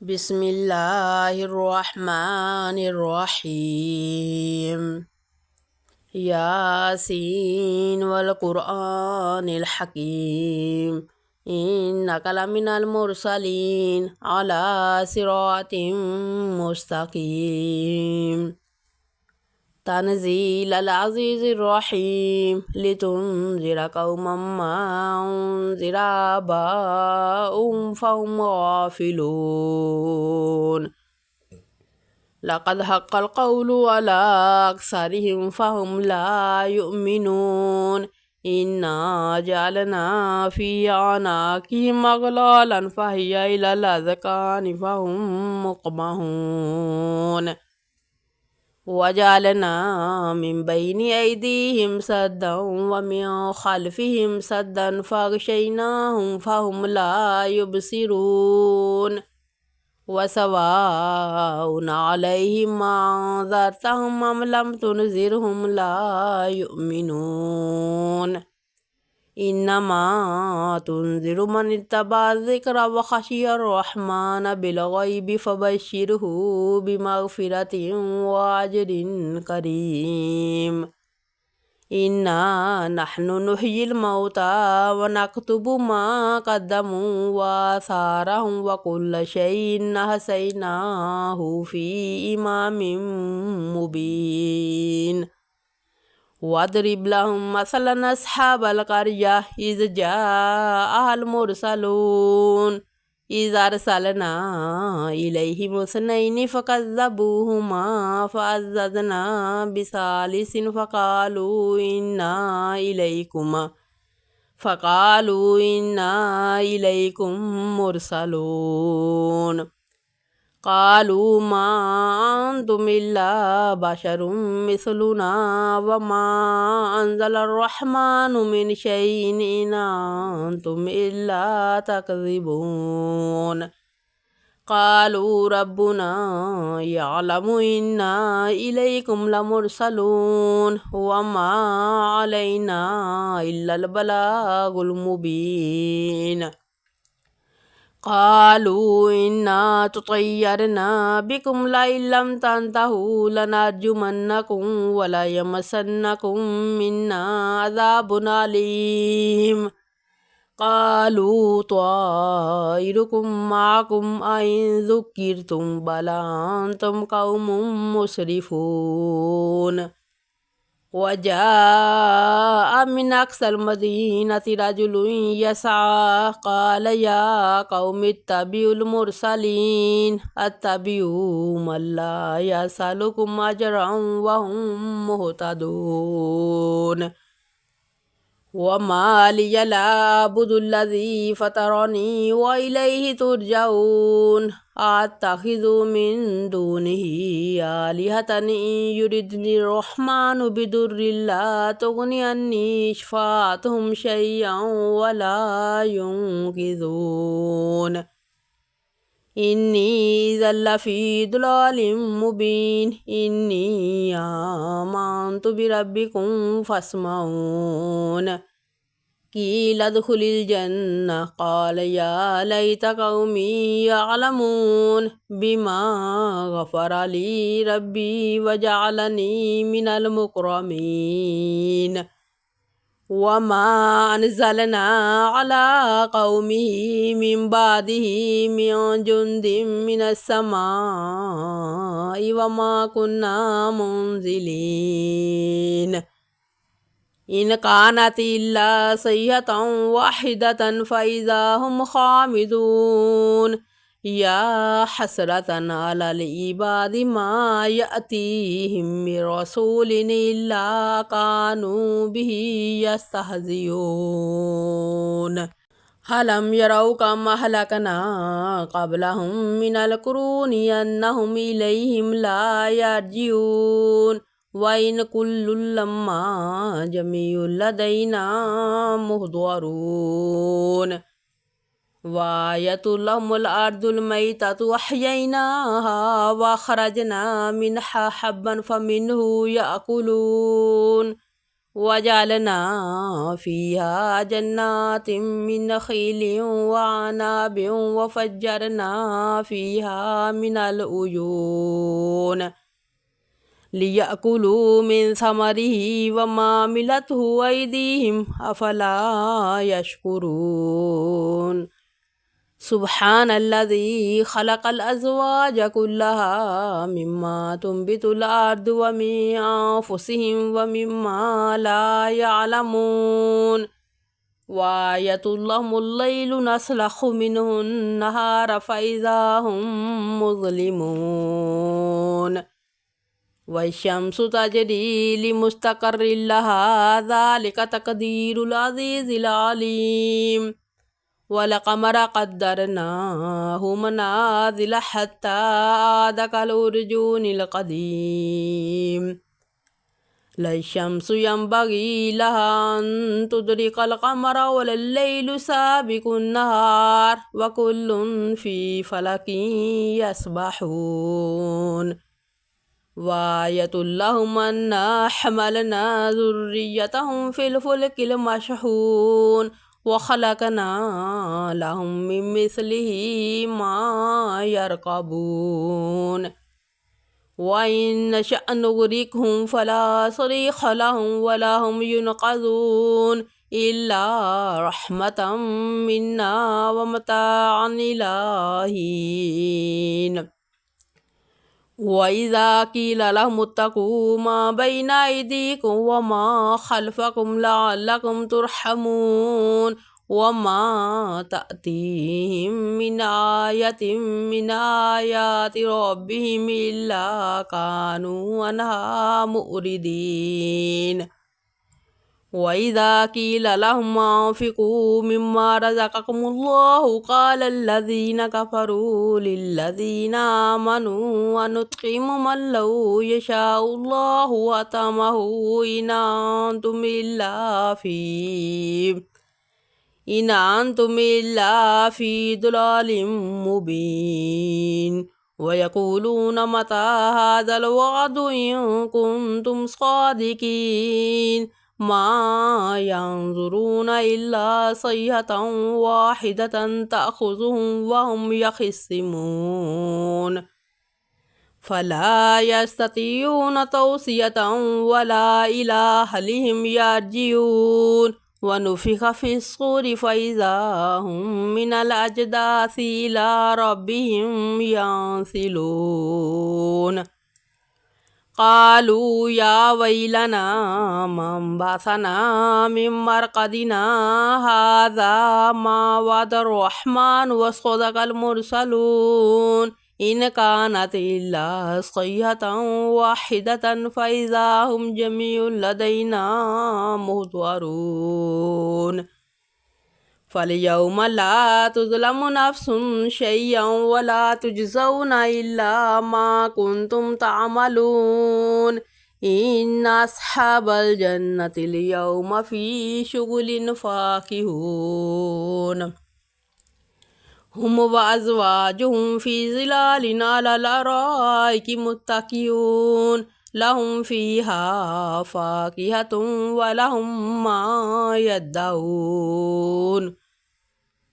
بسم الله الرحمن الرحيم ياسين والقرآن الحكيم إنك لمن المرسلين على صراط مستقيم تنزيل العزيز الرحيم لتنذر قوما ما أنذر آباؤهم فهم غافلون لقد حق القول على أكثرهم فهم لا يؤمنون إنا جعلنا في أعناقهم أغلالا فهي إلى الأذقان فهم مقمحون وجعلنا من بين أيديهم سدا ومن خلفهم سدا فأغشيناهم فهم لا يبصرون وسواء عليهم أنذرتهم أم لم تنذرهم لا يؤمنون إنما تنذر من اتبع الذكر وخشي الرحمن بالغيب فبشره بمغفرة وأجر كريم إنا نحن نحيي الموتى ونكتب ما قدموا وآثارهم وكل شيء أحصيناه في إمام مبين واضرب لهم مثلا أصحاب القرية إذ جاءها المرسلون إذ أرسلنا إليهم اثنين فكذبوهما فعززنا بثالث فقالوا إنا إليكم مرسلون قالوا ما أنتم إلا بشر مثلنا وما أنزل الرحمن من شيء إن أنتم إلا تكذبون قالوا ربنا يعلم إنا إليكم لمرسلون وما علينا إلا البلاغ المبين قالوا إنا تطيرنا بكم لئن لم تنتهوا لنرجمنكم وليمسنكم منا عذاب أليم قالوا طائركم معكم أئن ذكرتم بل أنتم قوم مسرفون وجاء من أقصى المدينة رجل يسعى قال يا قوم اتبعوا المرسلين اتبعوا من لا يسألكم أجرا وهم مهتدون وما لي لا أعبد الذي فطرني وإليه ترجعون أتخذ من دونه آلهة إن يردني الرحمن بضر لا تغني عني شفاعتهم شيئا ولا ينقذون إني إذا لفي ضلال مبين إني آمنت بربكم فاسمعون قيل ادخل الجنة قال يا ليت قومي يعلمون بما غفر لي ربي وجعلني من المكرمين وما أنزلنا على قومه من بعده من جند من السماء وما كنا منزلين إن كانت إلا صيحة واحدة فإذا هم خامدون يا حسرة على العباد ما يأتيهم من رسول إلا كانوا به يستهزئون ألم يروا كم أهلكنا قبلهم من القرون أنهم إليهم لا يرجعون وإن كل لما جميع لدينا محضرون وآية لهم الأرض الميتة أحييناها وأخرجنا منها حبا فمنه يأكلون وجعلنا فيها جنات من نخيل وعناب وفجرنا فيها من العيون ليأكلوا من ثمره وما عملته أيديهم أفلا يشكرون سبحان الذي خلق الأزواج كلها مما تنبت الأرض ومن أنفسهم ومما لا يعلمون وآية لهم الليل نسلخ منه النهار فإذا هم مظلمون والشمس تجري لمستقر لها ذلك تقدير العزيز العليم والقمر قدرناه منازل حتى عاد كالأرجون القديم لا الشمس ينبغي لها أن تدرك القمر ولا الليل سابق النهار وكل في فلك يسبحون وآية لهم أنا حملنا ذريتهم في الفلك المشحون وخلقنا لهم من مثله ما يركبون وإن نشأ نغرقهم فلا صريخ لهم ولا هم ينقذون إلا رحمة منا ومتاعا إلى حين وإذا قيل لهم اتقوا ما بين أيديكم وما خلفكم لعلكم ترحمون وما تأتيهم من آية من آيات ربهم إلا كانوا عنها مؤردين وإذا قيل لهم أنفقوا مما رزقكم الله قال الذين كفروا للذين آمنوا ونطعم من لو يشاء الله أطعمه إن أنتم إلا في ضلال مبين ويقولون متى هذا الوعد إن كنتم صادقين ما ينظرون إلا صيحة واحدة تأخذهم وهم يخصمون فلا يستطيعون توصية ولا إلى أهلهم يرجعون ونفخ في الصور فإذا هم من الأجداث إلى ربهم ينسلون قالوا يا ويلنا من بعثنا من مرقدنا هذا ما وعد الرحمن وصدق المرسلون إن كانت إلا صيحة واحدة فإذا هم جميع لدينا محضرون فاليوم لا تظلم نفس شيئا ولا تجزون إلا ما كنتم تعملون إن أصحاب الجنة اليوم في شغل فاكهون هم وأزواجهم في ظلال على الأرائك متكئون لهم فيها فاكهة ولهم ما يدعون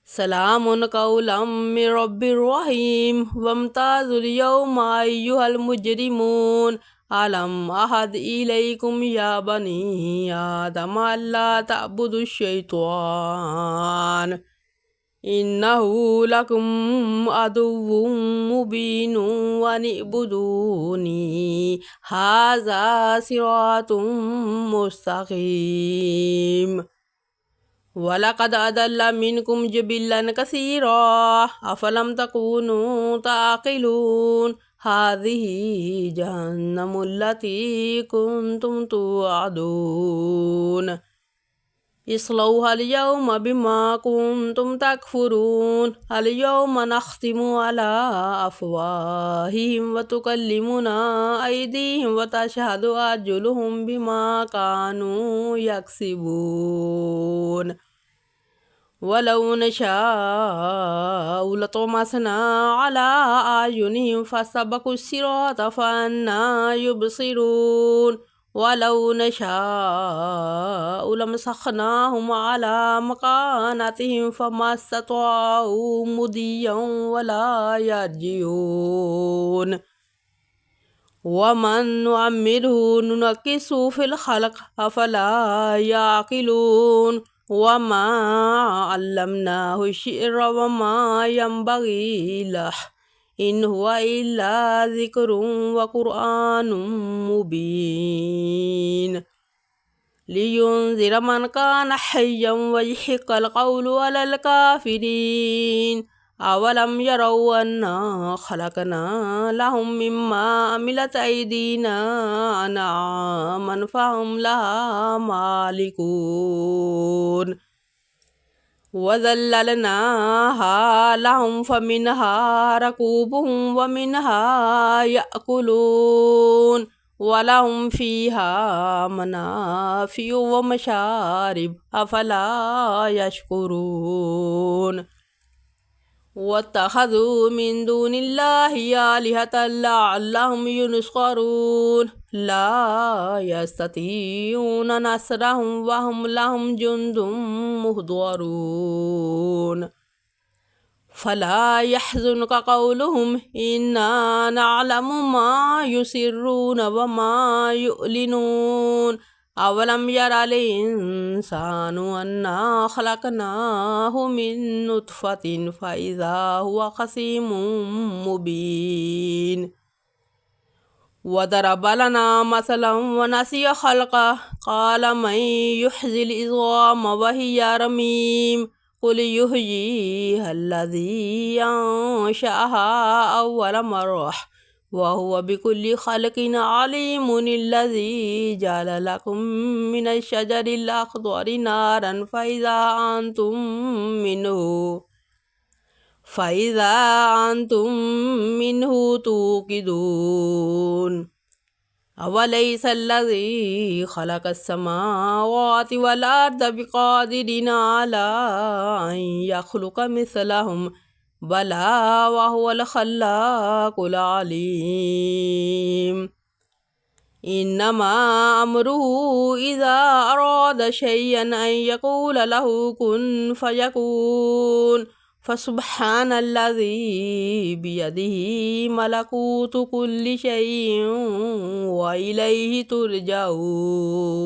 سلام قولا من رب رحيم وامتازوا اليوم أيها المجرمون ألم أعهد إليكم يا بني آدم ألا تعبدوا الشيطان إنه لكم عدو مبين وأن اعبدوني هذا صراط مستقيم ولقد أضل منكم جبلا كثيرا أفلم تكونوا تعقلون هذه جهنم التي كنتم توعدون اصلوها اليوم بما كنتم تكفرون اليوم نختم على أفواههم وتكلمنا أيديهم وتشهد أرجلهم بما كانوا يكسبون ولو نشاء لطمسنا على أعينهم فاستبقوا الصراط فأنى يبصرون ولو نشاء لمسخناهم على مكانتهم فما استطاعوا مضيا ولا يرجعون ومن نعمره ننكسه في الخلق أفلا يعقلون وما علمناه الشعر وما ينبغي له إن هو إلا ذكر وقرآن مبين لينذر من كان حيا ويحق القول على الكافرين أولم يروا أنا خلقنا لهم مما عملت أيدينا أنعاما فهم لها مالكون وذللناها لهم فمنها ركوبهم ومنها يأكلون ولهم فيها منافع ومشارب أفلا يشكرون واتخذوا من دون الله آلهة لعلهم ينصرون لا يستطيعون نصرهم وهم لهم جند مهضرون فلا يحزنك قولهم إنا نعلم ما يسرون وما يعلنون أولم ير الإنسان أنا خلقناه من نطفة فإذا هو خصيم مبين وضرب لنا مثلا ونسي خلقه قال من يحيي العظام وهي رميم قل يحييها الذي أنشأها أول مرة وهو بكل خلق عليم الذي جعل لكم من الشجر الأخضر نارا فإذا أنتم منه توقدون أوليس الذي خلق السماوات والأرض بقادر على أن يخلق مثلهم بلى وهو الخلاق العليم إنما أمره إذا أراد شيئا أن يقول له كن فيكون فسبحان الذي بيده ملكوت كل شيء وإليه ترجعون